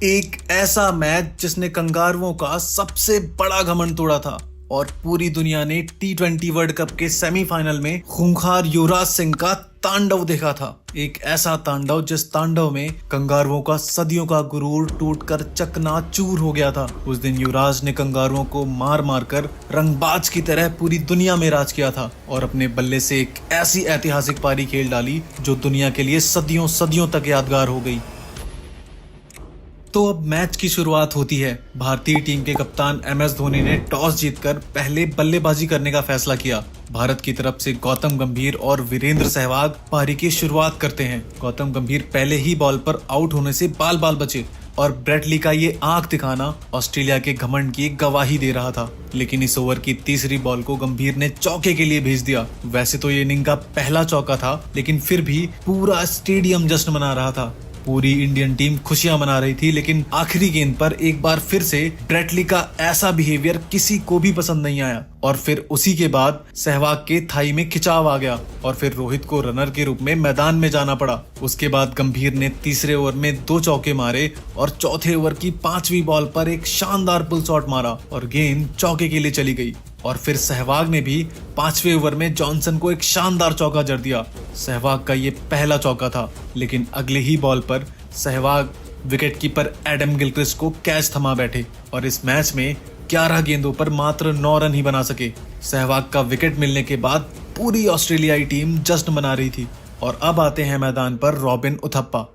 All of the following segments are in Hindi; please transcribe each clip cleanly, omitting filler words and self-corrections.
एक ऐसा मैच जिसने कंगारुओं का सबसे बड़ा घमंड तोड़ा था और पूरी दुनिया ने T20 वर्ल्ड कप के सेमीफाइनल में खूंखार युवराज सिंह का तांडव देखा था। एक ऐसा तांडव जिस तांडव में कंगारुओं का सदियों का गुरूर टूटकर चकनाचूर हो गया था। उस दिन युवराज ने कंगारुओं को मार मार कर रंगबाज की तरह पूरी दुनिया में राज किया था और अपने बल्ले से एक ऐसी ऐतिहासिक पारी खेल डाली जो दुनिया के लिए सदियों सदियों तक यादगार हो गई। तो अब मैच की शुरुआत होती है। भारतीय टीम के कप्तान MS धोनी ने टॉस जीतकर पहले बल्लेबाजी करने का फैसला किया। भारत की तरफ से गौतम गंभीर और वीरेंद्र सहवाग पारी की शुरुआत करते हैं। गौतम गंभीर पहले ही बॉल पर आउट होने से बाल बाल बचे और ब्रेट ली का ये आंख दिखाना ऑस्ट्रेलिया के घमंड की गवाही दे रहा था। लेकिन इस ओवर की तीसरी बॉल को गंभीर ने चौके के लिए भेज दिया। वैसे तो ये इनिंग का पहला चौका था, लेकिन फिर भी पूरा स्टेडियम जश्न मना रहा था। पूरी इंडियन टीम खुशियां मना रही थी, लेकिन आखिरी गेंद पर एक बार फिर से ब्रेट ली का ऐसा बिहेवियर किसी को भी पसंद नहीं आया और फिर उसी के बाद सहवाग के थाई में खिंचाव आ गया और फिर रोहित को रनर के रूप में मैदान में जाना पड़ा। उसके बाद गंभीर ने तीसरे ओवर में 2 चौके मारे और चौथे ओवर की 5वीं बॉल पर एक शानदार पुल शॉट मारा और गेंद चौके के लिए चली गई। और फिर सहवाग ने भी 5वें ओवर में जॉनसन को एक शानदार चौका जड़ दिया। सहवाग का ये पहला चौका था, लेकिन अगले ही बॉल पर सहवाग विकेटकीपर एडम गिलक्रिस्ट को कैच थमा बैठे और इस मैच में 11 गेंदों पर मात्र 9 रन ही बना सके। सहवाग का विकेट मिलने के बाद पूरी ऑस्ट्रेलियाई टीम जश्न मना रही थी। और अब आते हैं मैदान पर रॉबिन उथप्पा।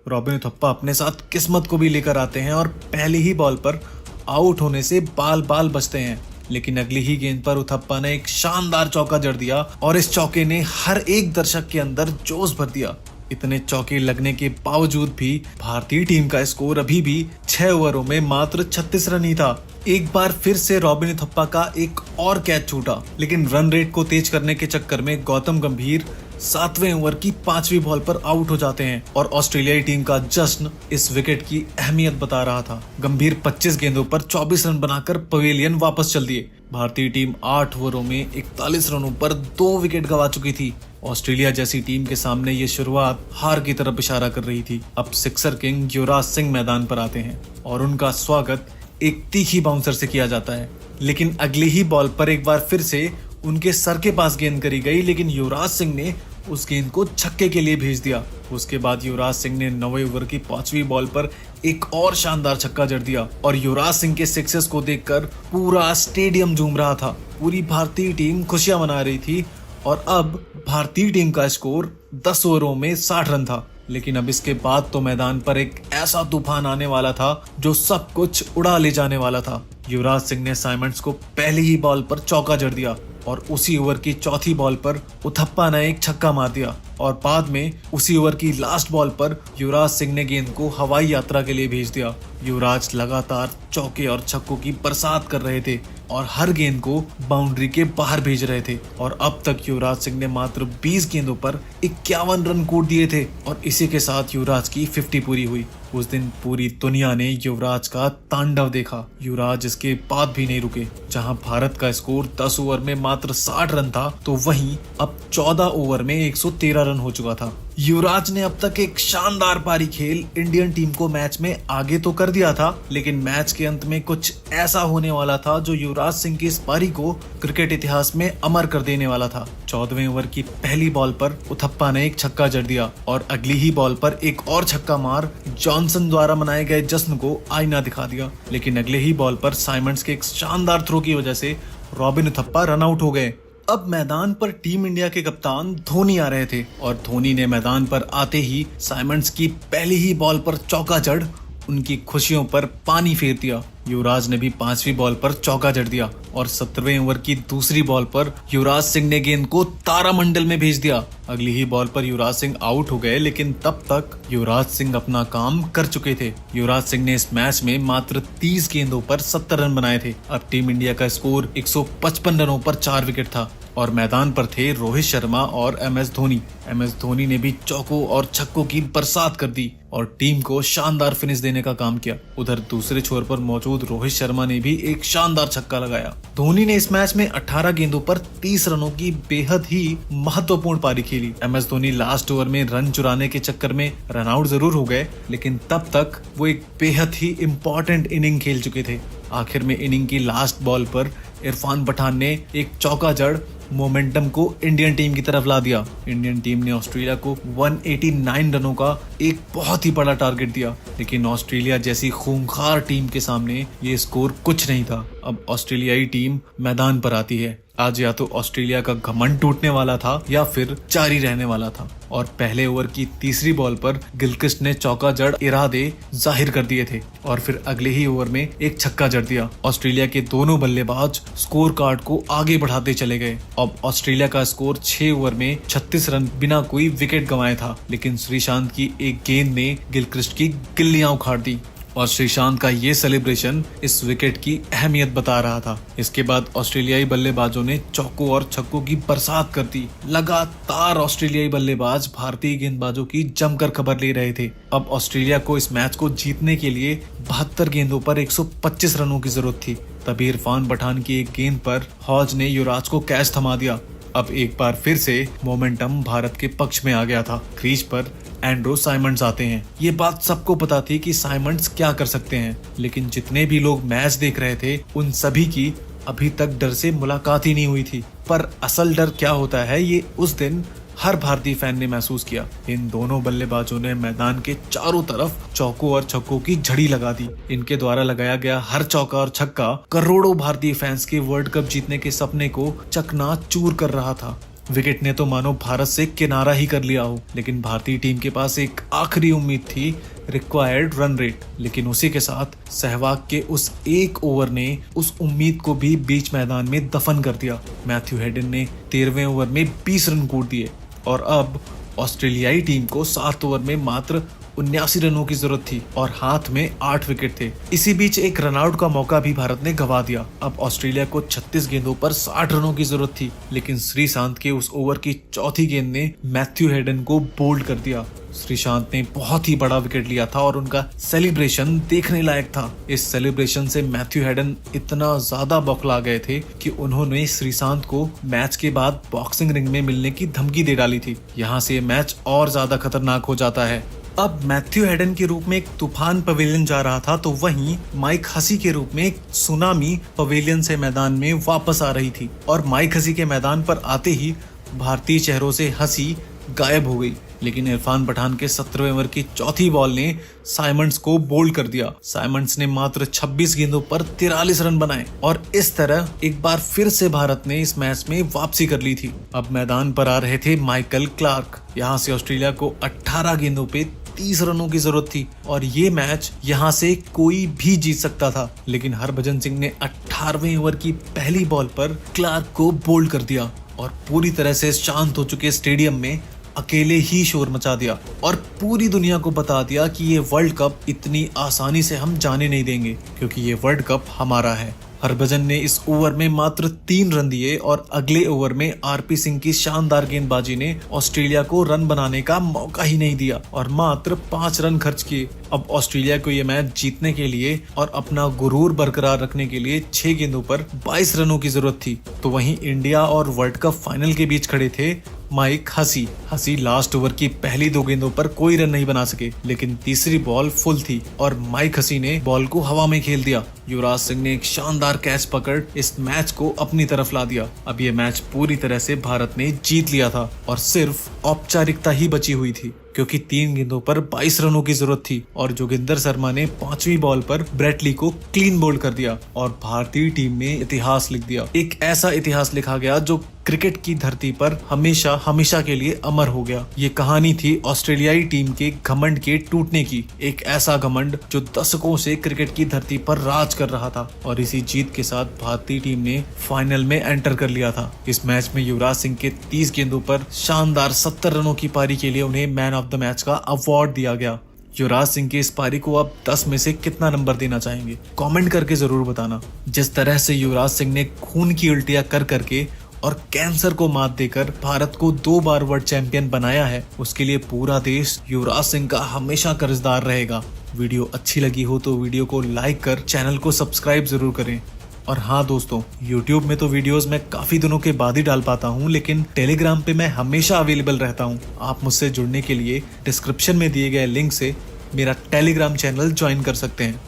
रॉबिन उथप्पा अपने साथ किस्मत को भी लेकर आते हैं और पहली ही बॉल पर आउट होने से बाल बाल बचते हैं, लेकिन अगली ही गेंद पर उथप्पा ने एक शानदार चौका जड़ दिया और इस चौके ने हर एक दर्शक के अंदर जोश भर दिया। इतने चौके लगने के बावजूद भी भारतीय टीम का स्कोर अभी भी 6 ओवरों में मात्र 36 रन ही था। एक बार फिर से रॉबिन उथप्पा का एक और कैच छूटा, लेकिन रन रेट को तेज करने के चक्कर में गौतम गंभीर 7वें ओवर की 5वीं बॉल पर आउट हो जाते हैं और ऑस्ट्रेलियाई टीम का जश्न इस विकेट की अहमियत बता रहा था। गंभीर 25 गेंदों पर 24 रन बनाकर पवेलियन वापस चल दिए। भारतीय टीम 8 ओवरों में 41 रनों पर 2 विकेट गंवा चुकी थी। ऑस्ट्रेलिया जैसी टीम के सामने ये शुरुआत हार की तरफ इशारा कर रही थी। अब सिक्सर किंग युवराज सिंह मैदान पर आते हैं और उनका स्वागत एक तीखी बाउंसर से किया जाता है, लेकिन अगली ही बॉल पर एक बार फिर से उनके सर के पास गेंद करी गई, लेकिन युवराज सिंह ने उस गेंद को छक्के के लिए भेज दिया। उसके बाद युवराज सिंह ने 9वें ओवर की 5वीं बॉल पर एक और शानदार छक्का जड़ दिया और युवराज सिंह के सिक्सेस को देखकर पूरा स्टेडियम झूम रहा था। पूरी भारतीय टीम खुशियां मना रही थी और अब भारतीय टीम का स्कोर 10 ओवरों में 60 रन था। लेकिन अब इसके बाद तो मैदान पर एक ऐसा तूफान आने वाला था जो सब कुछ उड़ा ले जाने वाला था। युवराज सिंह ने साइमंड्स को पहली ही बॉल पर चौका जड़ दिया और उसी ओवर की चौथी बॉल पर उथप्पा ने एक छक्का मार दिया और बाद में उसी ओवर की लास्ट बॉल पर युवराज सिंह ने गेंद को हवाई यात्रा के लिए भेज दिया। युवराज लगातार चौके और छक्कों की बरसात कर रहे थे और हर गेंद को बाउंड्री के बाहर भेज रहे थे और अब तक युवराज सिंह ने मात्र 20 गेंदों पर 51 रन कूट दिए थे और इसी के साथ युवराज की 50 पूरी हुई। उस दिन पूरी दुनिया ने युवराज का तांडव देखा। युवराज इसके बाद भी नहीं रुके। जहां भारत का स्कोर 10 ओवर में मात्र 60 रन था, तो वहीं अब 14 ओवर में 113 रन हो चुका था। युवराज ने अब तक एक शानदार पारी खेल इंडियन टीम को मैच में आगे तो कर दिया था, लेकिन मैच के अंत में कुछ ऐसा होने वाला था जो युवराज सिंह की इस पारी को क्रिकेट इतिहास में अमर कर देने वाला था। 14वें ओवर की पहली बॉल पर उथप्पा ने एक छक्का जड़ दिया और अगली ही बॉल पर एक और छक्का मार जॉनसन द्वारा मनाए गए जश्न को आईना दिखा दिया। लेकिन अगले ही बॉल पर साइमंड्स के एक शानदार थ्रो की वजह से रॉबिन उथप्पा रन आउट हो गए। अब मैदान पर टीम इंडिया के कप्तान धोनी आ रहे थे और धोनी ने मैदान पर आते ही साइमंड्स की पहली ही बॉल पर चौका जड़ उनकी खुशियों पर पानी फेर दिया। युवराज ने भी 5वीं बॉल पर चौका जड़ दिया और 17वें ओवर की दूसरी बॉल पर युवराज सिंह ने गेंद को तारामंडल में भेज दिया। अगली ही बॉल पर युवराज सिंह आउट हो गए, लेकिन तब तक युवराज सिंह अपना काम कर चुके थे। युवराज सिंह ने इस मैच में मात्र 30 गेंदों पर 70 रन बनाए थे। अब टीम इंडिया का स्कोर 155 रनों पर 4 विकेट था। और मैदान पर थे रोहित शर्मा और MS धोनी। MS धोनी ने भी चौकों और छक्कों की बरसात कर दी और टीम को शानदार फिनिश देने का काम किया। उधर दूसरे छोर पर मौजूद रोहित शर्मा ने भी एक शानदार छक्का लगाया। धोनी ने इस मैच में 18 गेंदों पर 30 रनों की बेहद ही महत्वपूर्ण पारी खेली। MS धोनी लास्ट ओवर में रन चुराने के चक्कर में रन आउट जरूर हो गए, लेकिन तब तक वो एक बेहद ही इम्पोर्टेंट इनिंग खेल चुके थे। आखिर में इनिंग की लास्ट बॉल पर इरफान पठान ने एक चौका जड़ मोमेंटम को इंडियन टीम की तरफ ला दिया। इंडियन टीम ने ऑस्ट्रेलिया को 189 रनों का एक बहुत ही बड़ा टारगेट दिया, लेकिन ऑस्ट्रेलिया जैसी खूंखार टीम के सामने ये स्कोर कुछ नहीं था। अब ऑस्ट्रेलियाई टीम मैदान पर आती है। आज या तो ऑस्ट्रेलिया का घमंड टूटने वाला था या फिर जारी रहने वाला था। और पहले ओवर की तीसरी बॉल पर गिलक्रिस्ट ने चौका जड़ इरादे जाहिर कर दिए थे और फिर अगले ही ओवर में एक छक्का जड़ दिया। ऑस्ट्रेलिया के दोनों बल्लेबाज स्कोर कार्ड को आगे बढ़ाते चले गए। अब ऑस्ट्रेलिया का स्कोर 6 ओवर में 36 रन बिना कोई विकेट गंवाए था, लेकिन श्रीशांत की एक गेंद ने गिलक्रिस्ट की गिल्लियां उखाड़ दी और श्रीशांत का ये सेलिब्रेशन इस विकेट की अहमियत बता रहा था। इसके बाद ऑस्ट्रेलियाई बल्लेबाजों ने चौकों और छक्कों की बरसात कर दी। लगातार ऑस्ट्रेलियाई बल्लेबाज भारतीय गेंदबाजों की जमकर खबर ले रहे थे। अब ऑस्ट्रेलिया को इस मैच को जीतने के लिए 72 गेंदों पर 125 रनों की जरूरत थी। तभी इरफान पठान की एक गेंद पर हॉज ने युवराज को कैच थमा दिया। अब एक बार फिर से मोमेंटम भारत के पक्ष में आ गया था। क्रीज पर एंड्रो साइमंड्स आते हैं। ये बात सबको पता थी कि साइमंड्स क्या कर सकते हैं, लेकिन जितने भी लोग मैच देख रहे थे उन सभी की अभी तक डर से मुलाकात ही नहीं हुई थी। पर असल डर क्या होता है ये उस दिन हर भारतीय फैन ने महसूस किया। इन दोनों बल्लेबाजों ने मैदान के चारों तरफ चौकों और छक्कों की झड़ी लगा दी। इनके द्वारा लगाया गया हर चौका और छक्का करोड़ों भारतीय फैंस के वर्ल्ड कप जीतने के सपने को चकनाचूर कर रहा था। विकेट ने तो मानो भारत से किनारा ही कर लिया हो, लेकिन भारतीय टीम के पास एक आखिरी उम्मीद थी, रिक्वायर्ड रन रेट। लेकिन उसी के साथ सहवाग के उस एक ओवर ने उस उम्मीद को भी बीच मैदान में दफन कर दिया। मैथ्यू हेडन ने 13वें ओवर में 20 रन कूट दिए और अब ऑस्ट्रेलियाई टीम को 7 ओवर में मात्र 79 रनों की जरूरत थी और हाथ में 8 विकेट थे। इसी बीच एक रनआउट का मौका भी भारत ने गंवा दिया। अब ऑस्ट्रेलिया को 36 गेंदों पर 60 रनों की जरूरत थी, लेकिन श्रीशांत के उस ओवर की चौथी गेंद ने मैथ्यू हेडन को बोल्ड कर दिया। श्रीशांत ने बहुत ही बड़ा विकेट लिया था और उनका सेलिब्रेशन देखने लायक था। इस सेलिब्रेशन से मैथ्यू हेडन इतना ज्यादा बौखला गए थे कि उन्होंने श्रीशांत को मैच के बाद बॉक्सिंग रिंग में मिलने की धमकी दे डाली थी। यहाँ से मैच और ज्यादा खतरनाक हो जाता है। अब मैथ्यू हेडन के रूप में एक तूफान पवेलियन जा रहा था, तो वहीं माइक हसी के रूप में एक सुनामी पवेलियन से मैदान में वापस आ रही थी। और माइक हसी के मैदान पर आते ही भारतीय चेहरों से हंसी गायब हो गई। लेकिन इरफान पठान के 17वें ओवर की चौथी बॉल ने साइमंड्स को बोल्ड कर दिया। साइमंड्स ने मात्र 26 गेंदों पर 43 रन बनाए और इस तरह एक बार फिर से भारत ने इस मैच में वापसी कर ली थी। अब मैदान पर आ रहे थे माइकल क्लार्क। यहाँ से ऑस्ट्रेलिया को 18 गेंदों पे 30 रनों की जरूरत थी और ये मैच यहाँ से कोई भी जीत सकता था। लेकिन हरभजन सिंह ने 18वें ओवर की पहली बॉल पर क्लार्क को बोल्ड कर दिया और पूरी तरह से शांत हो चुके स्टेडियम में अकेले ही शोर मचा दिया और पूरी दुनिया को बता दिया कि ये वर्ल्ड कप इतनी आसानी से हम जाने नहीं देंगे, क्योंकि ये वर्ल्ड कप हमारा है। हरभजन ने इस ओवर में मात्र 3 रन दिए और अगले ओवर में आरपी सिंह की शानदार गेंदबाजी ने ऑस्ट्रेलिया को रन बनाने का मौका ही नहीं दिया और मात्र 5 रन खर्च किए। अब ऑस्ट्रेलिया को ये मैच जीतने के लिए और अपना गुरूर बरकरार रखने के लिए 6 गेंदों पर 22 रनों की जरूरत थी। तो वहीं इंडिया और वर्ल्ड कप फाइनल के बीच खड़े थे माइक हसी लास्ट ओवर की पहली 2 गेंदों पर कोई रन नहीं बना सके, लेकिन तीसरी बॉल फुल थी और माइक हसी ने बॉल को हवा में खेल दिया। युवराज सिंह ने एक शानदार कैच पकड़ इस मैच को अपनी तरफ ला दिया। अब ये मैच पूरी तरह से भारत ने जीत लिया था और सिर्फ औपचारिकता ही बची हुई थी, क्योंकि 3 गेंदों पर 22 रनों की जरूरत थी और जोगिंदर शर्मा ने 5वीं बॉल पर ब्रेटली को क्लीन बोल्ड कर दिया और भारतीय टीम ने इतिहास लिख दिया। एक ऐसा इतिहास लिखा गया जो क्रिकेट की धरती पर हमेशा के लिए अमर हो गया। ये कहानी थी ऑस्ट्रेलियाई टीम के घमंड के टूटने की। एक ऐसा घमंड जो दशकों से क्रिकेट की धरती पर राज कर रहा था और इसी जीत के साथ भारतीय टीम ने फाइनल में एंटर कर लिया था। इस मैच में युवराज सिंह के 30 गेंदों पर शानदार 70 रनों की पारी के लिए उन्हें मैन ऑफ द मैच का अवार्ड दिया गया। युवराज सिंह की इस पारी को आप 10 में से कितना नंबर देना चाहेंगे? कमेंट करके जरूर बताना। जिस तरह से युवराज सिंह ने खून की उल्टियां कर करके और कैंसर को मात देकर भारत को 2 बार वर्ल्ड चैंपियन बनाया है, उसके लिए पूरा देश युवराज सिंह का हमेशा कर्जदार रहेगा। वीडियो अच्छी लगी हो तो वीडियो को लाइक कर चैनल को सब्सक्राइब जरूर करें। और हाँ दोस्तों, YouTube में तो वीडियोस मैं काफी दिनों के बाद ही डाल पाता हूँ, लेकिन टेलीग्राम पे मैं हमेशा अवेलेबल रहता हूँ। आप मुझसे जुड़ने के लिए डिस्क्रिप्शन में दिए गए लिंक से मेरा टेलीग्राम चैनल ज्वाइन कर सकते हैं।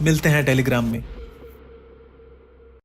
मिलते हैं टेलीग्राम में।